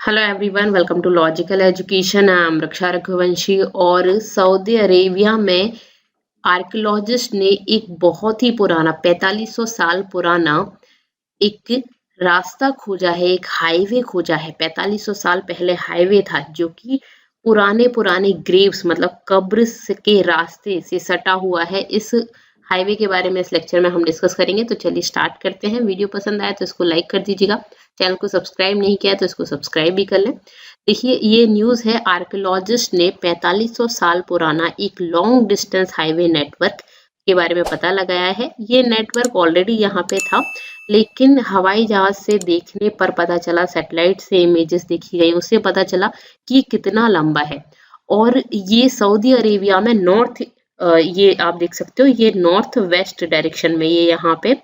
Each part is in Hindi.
Hello everyone, welcome to logical education. I am Raksha Raghuvanshi. और सऊदी अरेबिया में आर्कियोलॉजिस्ट ने एक बहुत ही पुराना 4500 साल पुराना एक रास्ता खोजा है, एक हाईवे खोजा है। 4500 साल पहले हाईवे था जो कि पुराने पुराने ग्रेव्स मतलब कब्र के रास्ते से सटा हुआ है। इस हाईवे के बारे में इस लेक्चर में हम डिस्कस करेंगे। तो चलिए स्टार्ट करते हैं। वीडियो पसंद आया तो इसको लाइक कर दीजिएगा। चैनल को सब्सक्राइब नहीं किया तो इसको सब्सक्राइब भी कर लें। देखिए, ये न्यूज़ है, आर्कियोलॉजिस्ट ने 4500 साल पुराना एक लॉन्ग डिस्टेंस हाईवे नेटवर्क के बारे में पता लगाया है। ये नेटवर्क ऑलरेडी यहाँ पे था, लेकिन हवाई जहाज से देखने पर पता चला, सैटेलाइट से इमेजेस देखी गई, उससे पता चला कि कितना लंबा है। और ये सऊदी अरेबिया में ये आप देख सकते हो, ये नॉर्थ वेस्ट डायरेक्शन में, ये यहाँ पे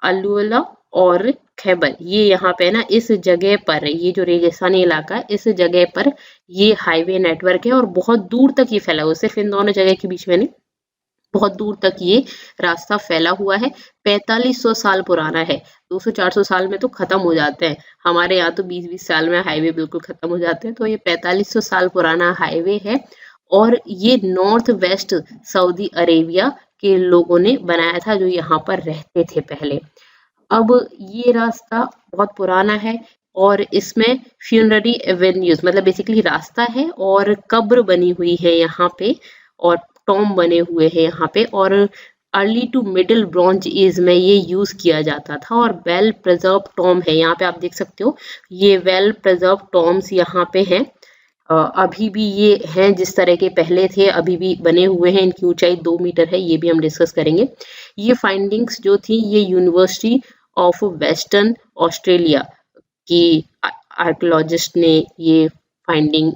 अलुला और खैबर, ये यहाँ पे ना इस जगह पर, ये जो रेगिस्तानी इलाका है इस जगह पर ये हाईवे नेटवर्क है और बहुत दूर तक ये फैला हुआ है। सिर्फ इन दोनों जगह के बीच में नहीं, बहुत दूर तक ये रास्ता फैला हुआ है। 4500 साल पुराना है। 200-400 साल में तो खत्म हो जाते हैं, हमारे यहाँ तो 20-20 साल में हाईवे बिल्कुल खत्म हो जाते हैं। तो ये 4500 साल पुराना हाईवे है और ये नॉर्थ वेस्ट सऊदी अरेबिया के लोगों ने बनाया था जो यहाँ पर रहते थे पहले। अब ये रास्ता बहुत पुराना है और इसमें फ्यूनररी एवेन्यूज मतलब बेसिकली रास्ता है और कब्र बनी हुई है यहाँ पे और टॉम बने हुए हैं यहाँ पे। और early to middle bronze age में ये यूज किया जाता था और वेल प्रिजर्व टॉम है। यहाँ पे आप देख सकते हो, ये वेल प्रिजर्व टॉम्स यहाँ पे हैं। अभी भी ये हैं जिस तरह के पहले थे, अभी भी बने हुए हैं। इनकी ऊंचाई 2 मीटर है, ये भी हम डिस्कस करेंगे। ये फाइंडिंग्स जो थी, ये यूनिवर्सिटी ऑफ वेस्टर्न ऑस्ट्रेलिया की आर्कियोलॉजिस्ट ने ये फाइंडिंग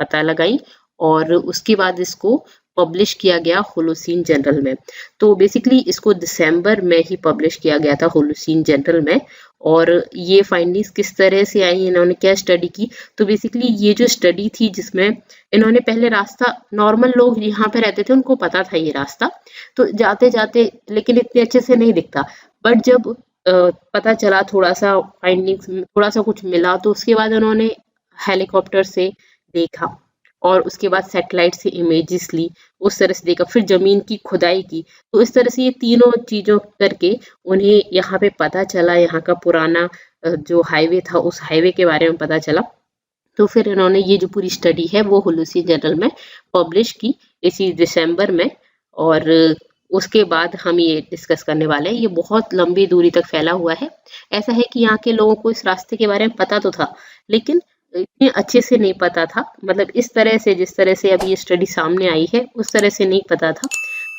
पता लगाई और उसके बाद इसको पब्लिश किया गया होलोसीन जर्नल में। तो बेसिकली इसको दिसंबर में ही पब्लिश किया गया था होलोसीन जर्नल में। और ये फाइंडिंग्स किस तरह से आई, इन्होंने क्या स्टडी की, तो बेसिकली ये जो स्टडी थी जिसमें इन्होंने पहले रास्ता, नॉर्मल लोग यहाँ पे रहते थे उनको पता था ये रास्ता, तो जाते जाते लेकिन इतने अच्छे से नहीं दिखता। बट जब पता चला, थोड़ा सा फाइंडिंग्स, थोड़ा सा कुछ मिला, तो उसके बाद उन्होंने हेलीकॉप्टर से देखा और उसके बाद सैटेलाइट से इमेजेस ली, उस तरह से देखा, फिर जमीन की खुदाई की। तो इस तरह से ये तीनों चीजों करके उन्हें यहाँ पे पता चला, यहाँ का पुराना जो हाईवे था उस हाईवे के बारे में पता चला। तो फिर इन्होंने ये जो पूरी स्टडी है वो होलोसीन जर्नल में पब्लिश की इसी दिसंबर में। और उसके बाद हम ये डिस्कस करने वाले हैं। ये बहुत लंबी दूरी तक फैला हुआ है। ऐसा है कि यहाँ के लोगों को इस रास्ते के बारे में पता तो था, लेकिन इतने अच्छे से नहीं पता था, मतलब इस तरह से, जिस तरह से अभी ये स्टडी सामने आई है उस तरह से नहीं पता था।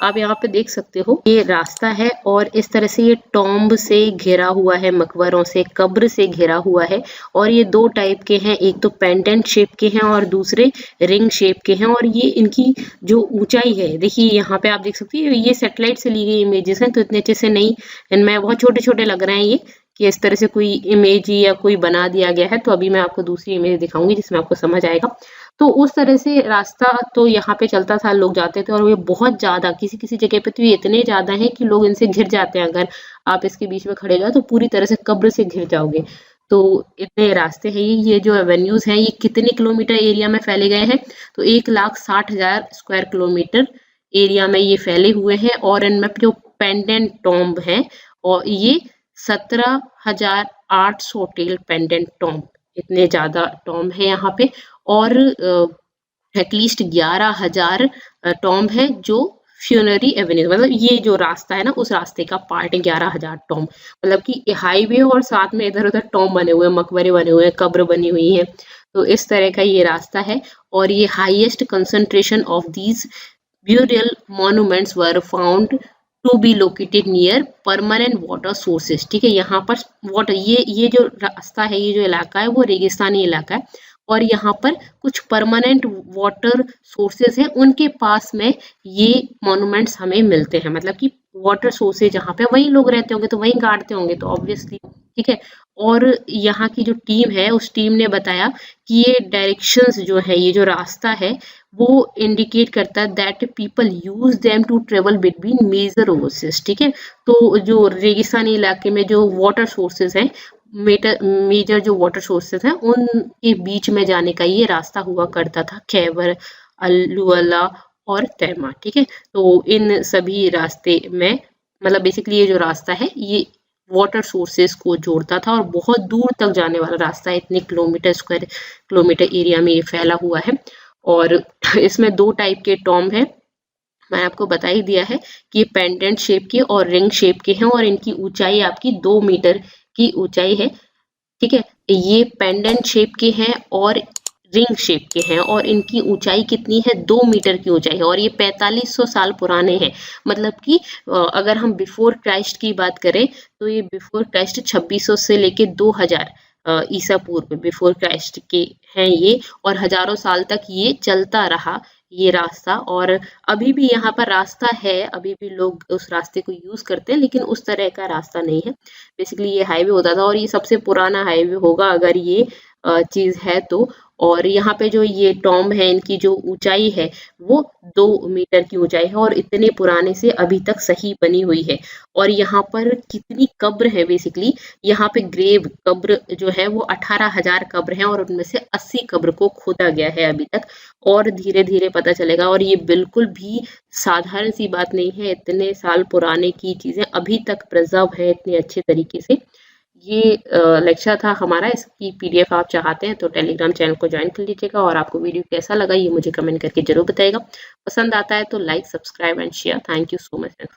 आप यहाँ पे देख सकते हो, ये रास्ता है और इस तरह से ये टॉम्ब से घिरा हुआ है, मकबरों से, कब्र से घिरा हुआ है। और ये दो टाइप के हैं, एक तो पेंडेंट शेप के हैं और दूसरे रिंग शेप के हैं। और ये इनकी जो ऊंचाई है, देखिए यहाँ पे आप देख सकते हो, ये सैटेलाइट से ली गई इमेजेस हैं तो इतने अच्छे से नहीं, इनमें बहुत छोटे छोटे लग रहे हैं ये, कि इस तरह से कोई इमेज या कोई बना दिया गया है। तो अभी मैं आपको दूसरी इमेज दिखाऊंगी जिसमें आपको समझ आएगा। तो उस तरह से रास्ता तो यहाँ पे चलता था, लोग जाते थे और ये बहुत ज्यादा, किसी किसी जगह पे तो ये इतने ज्यादा है कि लोग इनसे घिर जाते हैं। अगर आप इसके बीच में खड़े जाओ तो पूरी तरह से कब्र से घिर जाओगे। तो इतने रास्ते हैं। ये जो एवेन्यूज हैं ये कितने किलोमीटर एरिया में फैले गए हैं, तो 1,60,000 स्क्वायर किलोमीटर एरिया में ये फैले हुए हैं। और इनमें जो पेंडेंट टॉम्ब है, और ये 17,800 टेल पेंडेंट टॉम्ब, इतने ज्यादा टॉम्ब है यहाँ पे। और एटलीस्ट 11,000 टॉम्ब है जो फ्यूनरी एवेन्यू, मतलब ये जो रास्ता है ना उस रास्ते का पार्ट है। 11,000 टॉम्ब, मतलब कि हाईवे और साथ में इधर उधर टॉम्ब बने हुए हैं, मकबरे बने हुए हैं, कब्र बनी हुई है। तो इस तरह का ये रास्ता है। और ये highest concentration of these burial monuments were found to be located near permanent water sources। ठीक है, यहाँ पर वाटर, ये जो रास्ता है, ये जो इलाका है वो रेगिस्तानी इलाका है और यहाँ पर कुछ परमानेंट वाटर सोर्सेज हैं, उनके पास में ये मॉन्यूमेंट्स हमें मिलते हैं। मतलब कि वाटर सोर्सेज जहाँ पे, वही लोग रहते होंगे तो वहीं गाड़ते होंगे, तो ऑब्वियसली, ठीक है। और यहाँ की जो टीम है उस टीम ने बताया कि ये डायरेक्शंस जो है, ये जो रास्ता है वो इंडिकेट करता है that people use them to travel between major overseas. ठीक है, तो जो रेगिस्तानी इलाके में जो वाटर सोर्सेज हैं, मेजर जो वाटर सोर्सेस हैं उनके बीच में जाने का ये रास्ता हुआ करता था, खैबर, अलुअला और तैमा। ठीक है, तो इन सभी रास्ते में मतलब बेसिकली ये जो रास्ता है ये वाटर सोर्सेस को जोड़ता था और बहुत दूर तक जाने वाला रास्ता है, इतने स्क्वायर किलोमीटर एरिया में ये फैला हुआ है। और इसमें 2 टाइप के टॉम्ब है, मैं आपको बता ही दिया है कि ये पेंडेंट शेप के और रिंग शेप के हैं और इनकी ऊंचाई आपकी 2 मीटर की ऊंचाई है। ठीक है, ये पेंडेंट शेप के हैं और रिंग शेप के हैं और इनकी ऊंचाई कितनी है, 2 मीटर की ऊंचाई है और ये 4500 साल पुराने हैं। मतलब कि अगर हम बिफोर क्राइस्ट की बात करें तो ये बिफोर क्राइस्ट 2600 से लेके 2000 ईसा पूर्व बिफोर क्राइस्ट के हैं ये, और हजारों साल तक ये चलता रहा ये रास्ता। और अभी भी यहाँ पर रास्ता है, अभी भी लोग उस रास्ते को यूज करते हैं, लेकिन उस तरह का रास्ता नहीं है। बेसिकली ये हाईवे होता था और ये सबसे पुराना हाईवे होगा अगर ये चीज है तो। और यहाँ पे जो ये टॉम्ब है इनकी जो ऊंचाई है वो 2 मीटर की ऊंचाई है और इतने पुराने से अभी तक सही बनी हुई है। और यहाँ पर कितनी कब्र है, बेसिकली यहाँ पे ग्रेव कब्र जो है वो 18,000 कब्र हैं और उनमें से 80 कब्र को खोदा गया है अभी तक, और धीरे धीरे पता चलेगा। और ये बिल्कुल भी साधारण सी बात नहीं है, इतने साल पुराने की चीजें अभी तक प्रिजर्व है इतने अच्छे तरीके से। ये लेक्चर था हमारा, इसकी पीडीएफ आप चाहते हैं तो टेलीग्राम चैनल को ज्वाइन कर लीजिएगा। और आपको वीडियो कैसा लगा ये मुझे कमेंट करके जरूर बताइएगा। पसंद आता है तो like, subscribe and share. Thank you so much.